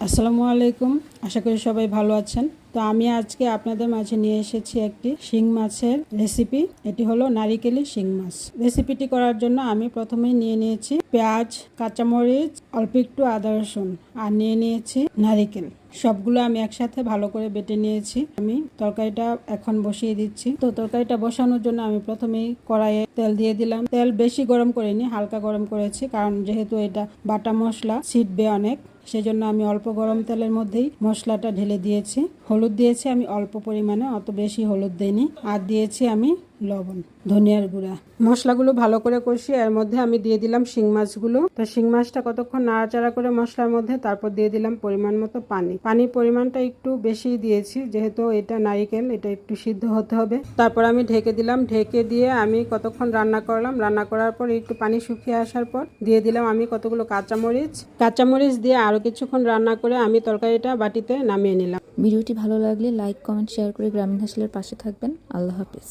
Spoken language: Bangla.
আসসালামু আলাইকুম। আশা করি সবাই ভালো আছেন। তো আমি আজকে আপনাদের মাঝে নিয়ে এসেছি একটি শিং মাছের রেসিপি। এটি হলো নারিকেলি শিং মাছ। রেসিপিটি করার জন্য আমি প্রথমেই নিয়ে নিয়েছি পেঁয়াজ, কাঁচামরিচ, অল্প একটু আদা রসুন আর নিয়ে নিয়েছি নারিকেল। সবগুলো আমি একসাথে ভালো করে বেটে নিয়েছি। আমি তরকারিটা এখন বসিয়ে দিচ্ছি। তো তরকারিটা বসানোর জন্য আমি প্রথমেই কড়াইয়ে তেল দিয়ে দিলাম। তেল বেশি গরম করিনি, হালকা গরম করেছি, কারণ যেহেতু এটা বাটা মশলা ছিটবে অনেক, সেজন্য আমি অল্প গরম তেলের মধ্যেই মশলাটা ঢেলে দিয়েছি। হলুদ দিয়েছি আমি অল্প পরিমাণে, অত বেশি হলুদ দিইনি। আর দিয়েছি আমি লবণ, ধনিয়ার গুঁড়া। মশলাগুলো ভালো করে কষিয়ে এর মধ্যে আমি দিয়ে দিলাম শিং মাছগুলো। তো শিং মাছটা কতক্ষণ নাড়াচাড়া করে মশলার মধ্যে, তারপর দিয়ে দিলাম পরিমাণ মতো পানি। পানির পরিমাণটা একটু বেশি দিয়েছি, যেহেতু এটা নারিকেল, এটা একটু সিদ্ধ হতে হবে। তারপর আমি ঢেকে দিলাম। ঢেকে দিয়ে আমি কতক্ষণ রান্না করলাম। রান্না করার পর একটু পানি শুকিয়ে আসার পর দিয়ে দিলাম আমি কতগুলো কাঁচামরিচ দিয়ে আরো কিছুক্ষণ রান্না করে আমি তরকারিটা বাটিতে নামিয়ে নিলাম। ভিডিওটি ভালো লাগলে লাইক, কমেন্ট, শেয়ার করে গ্রামীণ হাসিলের পাশে থাকবেন। আল্লাহ হাফিজ।